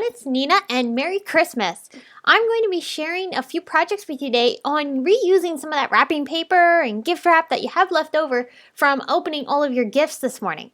everyone, it's Nina and Merry Christmas. I'm going to be sharing a few projects with you today on reusing some of that wrapping paper and gift wrap that you have left over from opening all of your gifts this morning.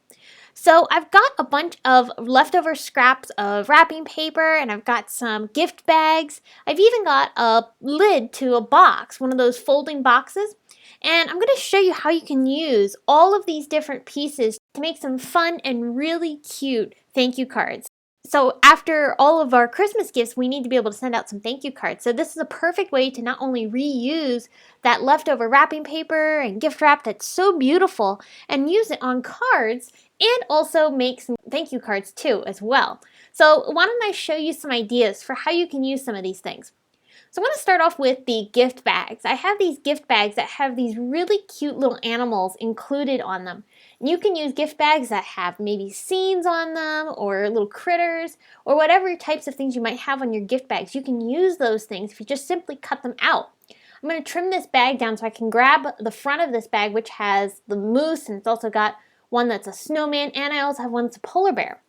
So I've got a bunch of leftover scraps of wrapping paper and I've got some gift bags. I've even got a lid to a box, one of those folding boxes. And I'm going to show you how you can use all of these different pieces to make some fun and really cute thank you cards. So after all of our Christmas gifts, we need to be able to send out some thank you cards. So this is a perfect way to not only reuse that leftover wrapping paper and gift wrap that's so beautiful and use it on cards and also make some thank you cards too as well. So why don't I show you some ideas for how you can use some of these things. So I'm going to start off with the gift bags. I have these gift bags that have these really cute little animals included on them. And you can use gift bags that have maybe scenes on them or little critters or whatever types of things you might have on your gift bags. You can use those things if you just simply cut them out. I'm going to trim this bag down so I can grab the front of this bag, which has the moose, and it's also got one that's a snowman, and I also have one that's a polar bear.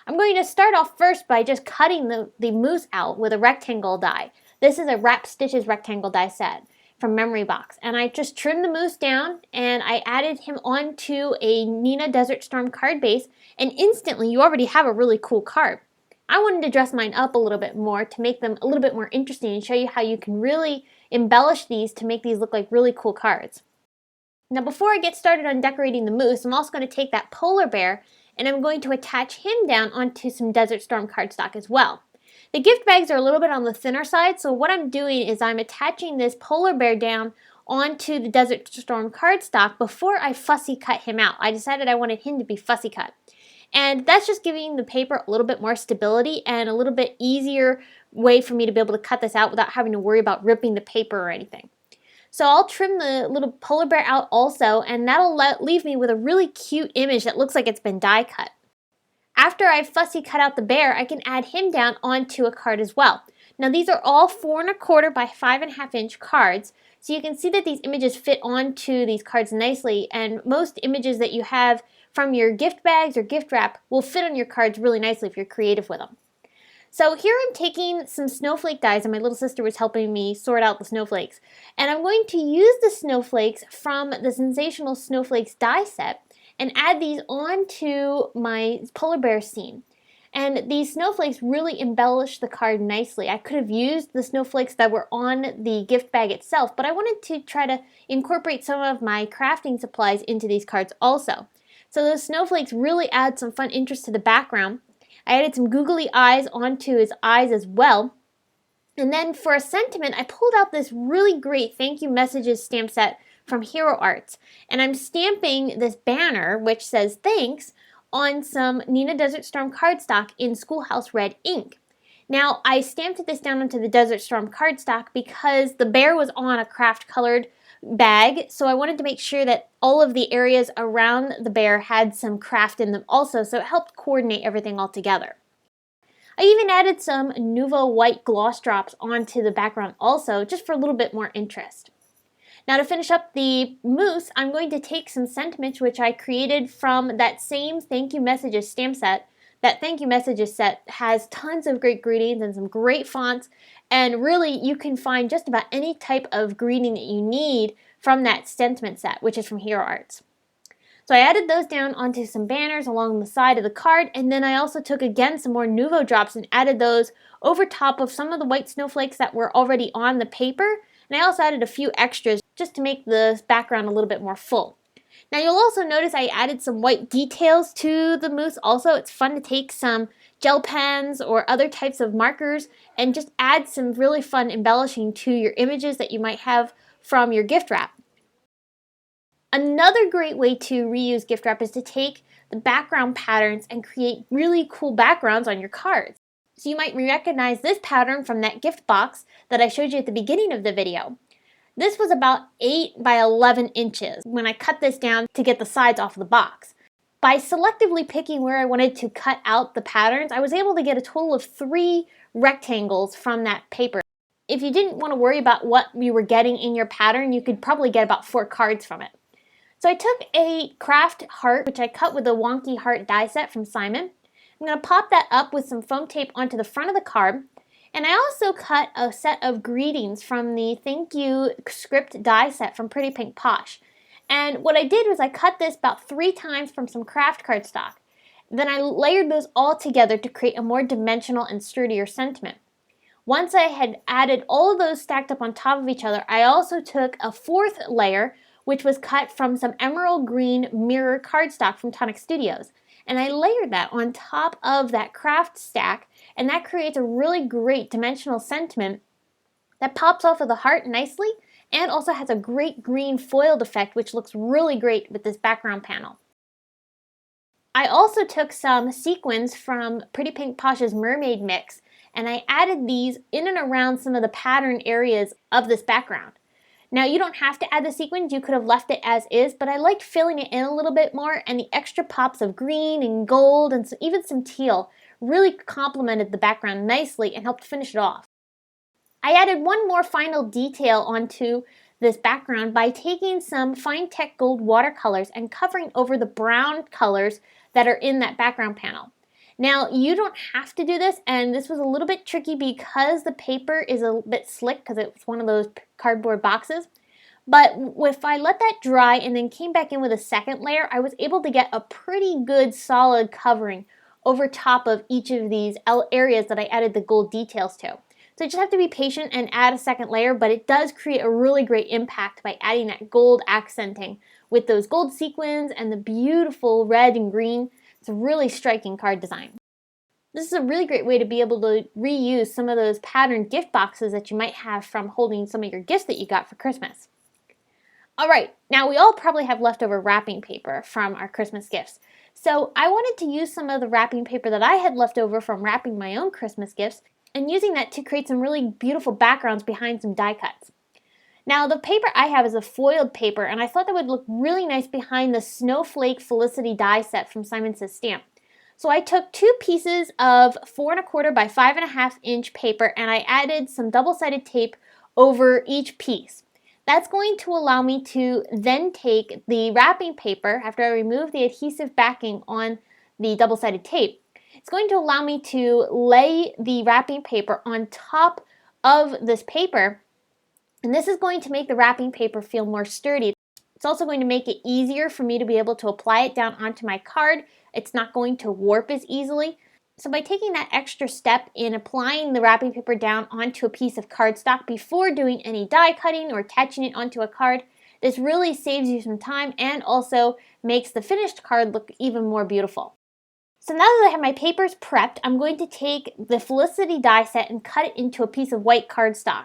I'm going to start off first by just cutting the moose out with a rectangle die. This is a Wrap Stitches rectangle die set from Memory Box. And I just trimmed the moose down and I added him onto a Nina Desert Storm card base, and instantly you already have a really cool card. I wanted to dress mine up a little bit more to make them a little bit more interesting and show you how you can really embellish these to make these look like really cool cards. Now before I get started on decorating the moose, I'm also going to take that polar bear and I'm going to attach him down onto some Desert Storm cardstock as well. The gift bags are a little bit on the thinner side, so what I'm doing is I'm attaching this polar bear down onto the Desert Storm cardstock before I fussy cut him out. I decided I wanted him to be fussy cut. And that's just giving the paper a little bit more stability and a little bit easier way for me to be able to cut this out without having to worry about ripping the paper or anything. So I'll trim the little polar bear out also, and that'll leave me with a really cute image that looks like it's been die cut. After I've fussy cut out the bear, I can add him down onto a card as well. Now these are all 4 1/4 by 5.5 inch cards, so you can see that these images fit onto these cards nicely, and most images that you have from your gift bags or gift wrap will fit on your cards really nicely if you're creative with them. So here I'm taking some snowflake dies, and my little sister was helping me sort out the snowflakes, and I'm going to use the snowflakes from the Sensational Snowflakes die set and add these onto my polar bear scene. And these snowflakes really embellish the card nicely. I could have used the snowflakes that were on the gift bag itself, but I wanted to try to incorporate some of my crafting supplies into these cards also. So those snowflakes really add some fun interest to the background. I added some googly eyes onto his eyes as well. And then for a sentiment, I pulled out this really great thank you messages stamp set from Hero Arts, and I'm stamping this banner which says thanks on some Nina Desert Storm cardstock in Schoolhouse Red ink. Now I stamped this down onto the Desert Storm cardstock because the bear was on a craft colored bag, so I wanted to make sure that all of the areas around the bear had some craft in them also, so it helped coordinate everything all together. I even added some Nouveau white gloss drops onto the background also, just for a little bit more interest. Now to finish up the moose, I'm going to take some sentiments which I created from that same thank you messages stamp set. That thank you messages set has tons of great greetings and some great fonts, and really you can find just about any type of greeting that you need from that sentiment set, which is from Hero Arts. So I added those down onto some banners along the side of the card, and then I also took again some more Nouveau drops and added those over top of some of the white snowflakes that were already on the paper, and I also added a few extras just to make the background a little bit more full. Now you'll also notice I added some white details to the moose also. It's fun to take some gel pens or other types of markers and just add some really fun embellishing to your images that you might have from your gift wrap. Another great way to reuse gift wrap is to take the background patterns and create really cool backgrounds on your cards. So you might recognize this pattern from that gift box that I showed you at the beginning of the video. This was about 8 by 11 inches when I cut this down to get the sides off of the box. By selectively picking where I wanted to cut out the patterns, I was able to get a total of 3 rectangles from that paper. If you didn't want to worry about what you were getting in your pattern, you could probably get about 4 cards from it. So I took a craft heart, which I cut with a wonky heart die set from Simon, I'm going to pop that up with some foam tape onto the front of the card. And I also cut a set of greetings from the Thank You script die set from Pretty Pink Posh. And what I did was I cut this about 3 times from some craft cardstock. Then I layered those all together to create a more dimensional and sturdier sentiment. Once I had added all of those stacked up on top of each other, I also took a 4th layer, which was cut from some emerald green mirror cardstock from Tonic Studios. And I layered that on top of that craft stack, and that creates a really great dimensional sentiment that pops off of the heart nicely and also has a great green foiled effect, which looks really great with this background panel. I also took some sequins from Pretty Pink Posh's Mermaid Mix, and I added these in and around some of the pattern areas of this background. Now, you don't have to add the sequins, you could have left it as is, but I liked filling it in a little bit more, and the extra pops of green and gold and even some teal really complemented the background nicely and helped finish it off. I added one more final detail onto this background by taking some fine tech gold watercolors and covering over the brown colors that are in that background panel. Now, you don't have to do this, and this was a little bit tricky because the paper is a bit slick because it's one of those cardboard boxes. But if I let that dry and then came back in with a second layer, I was able to get a pretty good solid covering over top of each of these areas that I added the gold details to. So you just have to be patient and add a second layer, but it does create a really great impact by adding that gold accenting with those gold sequins and the beautiful red and green. It's a really striking card design. This is a really great way to be able to reuse some of those patterned gift boxes that you might have from holding some of your gifts that you got for Christmas. Alright, now we all probably have leftover wrapping paper from our Christmas gifts. So I wanted to use some of the wrapping paper that I had left over from wrapping my own Christmas gifts and using that to create some really beautiful backgrounds behind some die cuts. Now, the paper I have is a foiled paper, and I thought that would look really nice behind the Snowflake Felicity die set from Simon Says Stamp. So I took 2 pieces of 4 1/4 by 5.5 inch paper, and I added some double-sided tape over each piece. That's going to allow me to then take the wrapping paper, after I remove the adhesive backing on the double-sided tape, it's going to allow me to lay the wrapping paper on top of this paper. And this is going to make the wrapping paper feel more sturdy. It's also going to make it easier for me to be able to apply it down onto my card. It's not going to warp as easily. So by taking that extra step in applying the wrapping paper down onto a piece of cardstock before doing any die cutting or attaching it onto a card, this really saves you some time and also makes the finished card look even more beautiful. So now that I have my papers prepped, I'm going to take the Felicity die set and cut it into a piece of white cardstock.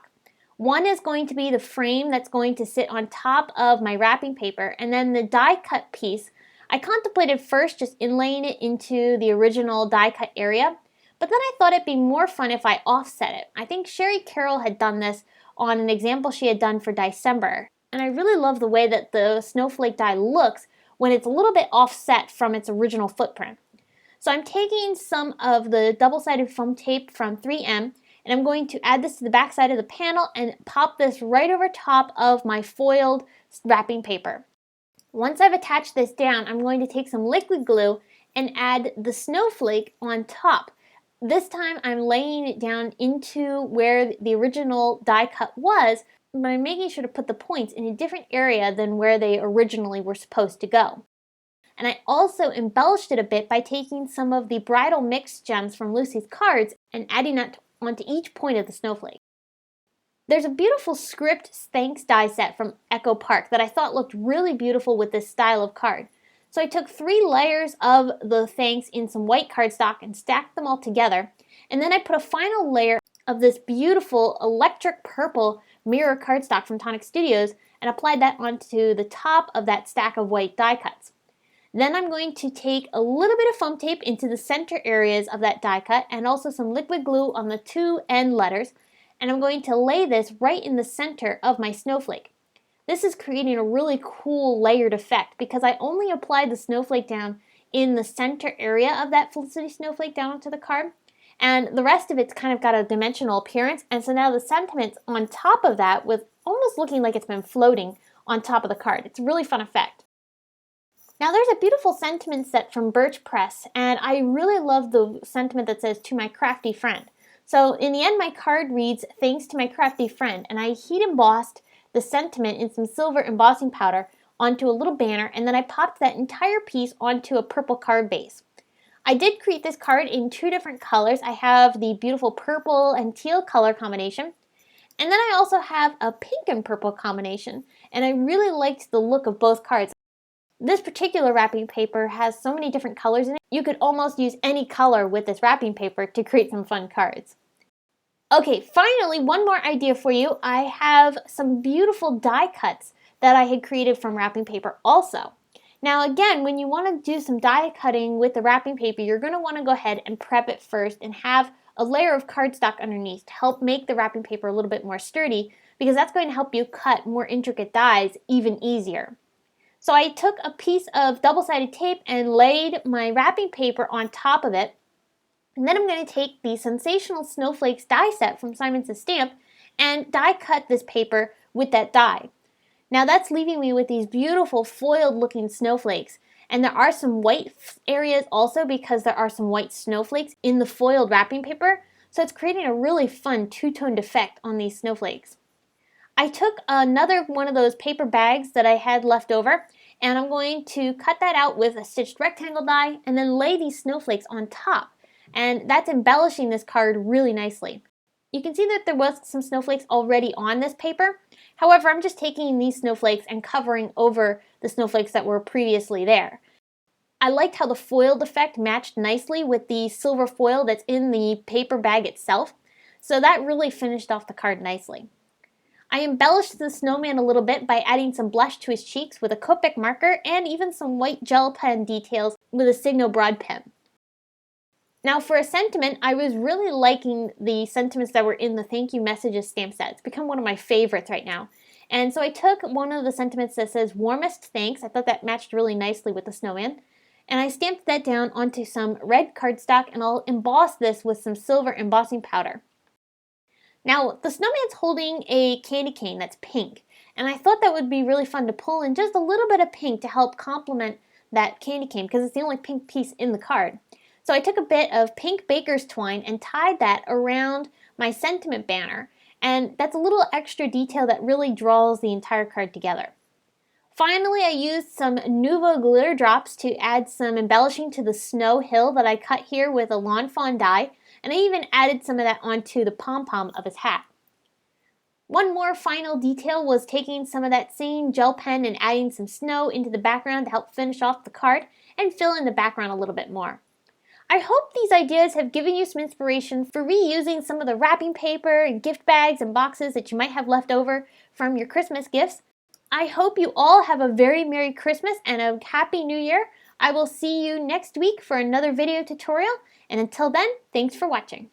One is going to be the frame that's going to sit on top of my wrapping paper, and then the die cut piece, I contemplated first just inlaying it into the original die cut area, but then I thought it'd be more fun if I offset it. I think Sherry Carroll had done this on an example she had done for Diecember, and I really love the way that the snowflake die looks when it's a little bit offset from its original footprint. So I'm taking some of the double-sided foam tape from 3M, and I'm going to add this to the back side of the panel and pop this right over top of my foiled wrapping paper. Once I've attached this down, I'm going to take some liquid glue and add the snowflake on top. This time I'm laying it down into where the original die cut was, but I'm making sure to put the points in a different area than where they originally were supposed to go. And I also embellished it a bit by taking some of the bridal mix gems from Lucy's cards and adding that onto each point of the snowflake. There's a beautiful script thanks die set from Echo Park that I thought looked really beautiful with this style of card. So I took 3 layers of the thanks in some white cardstock and stacked them all together. And then I put a final layer of this beautiful electric purple mirror cardstock from Tonic Studios and applied that onto the top of that stack of white die cuts. Then I'm going to take a little bit of foam tape into the center areas of that die cut and also some liquid glue on the 2 end letters, and I'm going to lay this right in the center of my snowflake. This is creating a really cool layered effect because I only applied the snowflake down in the center area of that Felicity snowflake down onto the card, and the rest of it's kind of got a dimensional appearance, and so now the sentiment's on top of that with almost looking like it's been floating on top of the card. It's a really fun effect. Now there's a beautiful sentiment set from Birch Press, and I really love the sentiment that says, "To my crafty friend." So in the end, my card reads, "Thanks to my crafty friend," and I heat embossed the sentiment in some silver embossing powder onto a little banner, and then I popped that entire piece onto a purple card base. I did create this card in 2 different colors. I have the beautiful purple and teal color combination, and then I also have a pink and purple combination, and I really liked the look of both cards. This particular wrapping paper has so many different colors in it, you could almost use any color with this wrapping paper to create some fun cards. Okay, finally, one more idea for you. I have some beautiful die cuts that I had created from wrapping paper also. Now again, when you want to do some die cutting with the wrapping paper, you're going to want to go ahead and prep it first and have a layer of cardstock underneath to help make the wrapping paper a little bit more sturdy, because that's going to help you cut more intricate dies even easier. So I took a piece of double-sided tape and laid my wrapping paper on top of it. And then I'm going to take the Sensational Snowflakes die set from Simon Says Stamp and die cut this paper with that die. Now that's leaving me with these beautiful foiled looking snowflakes. And there are some white areas also because there are some white snowflakes in the foiled wrapping paper. So it's creating a really fun two-toned effect on these snowflakes. I took another one of those paper bags that I had left over, and I'm going to cut that out with a stitched rectangle die and then lay these snowflakes on top. And that's embellishing this card really nicely. You can see that there was some snowflakes already on this paper. However, I'm just taking these snowflakes and covering over the snowflakes that were previously there. I liked how the foiled effect matched nicely with the silver foil that's in the paper bag itself. So that really finished off the card nicely. I embellished the snowman a little bit by adding some blush to his cheeks with a Copic marker and even some white gel pen details with a Signo broad pen. Now for a sentiment, I was really liking the sentiments that were in the thank you messages stamp set. It's become one of my favorites right now. And so I took one of the sentiments that says warmest thanks. I thought that matched really nicely with the snowman. And I stamped that down onto some red cardstock, and I'll emboss this with some silver embossing powder. Now, the snowman's holding a candy cane that's pink, and I thought that would be really fun to pull in just a little bit of pink to help complement that candy cane because it's the only pink piece in the card. So I took a bit of pink baker's twine and tied that around my sentiment banner, and that's a little extra detail that really draws the entire card together. Finally, I used some Nuvo glitter drops to add some embellishing to the snow hill that I cut here with a lawn fawn die, and I even added some of that onto the pom-pom of his hat. One more final detail was taking some of that same gel pen and adding some snow into the background to help finish off the card and fill in the background a little bit more. I hope these ideas have given you some inspiration for reusing some of the wrapping paper and gift bags and boxes that you might have left over from your Christmas gifts. I hope you all have a very Merry Christmas and a Happy New Year. I will see you next week for another video tutorial, and until then, thanks for watching.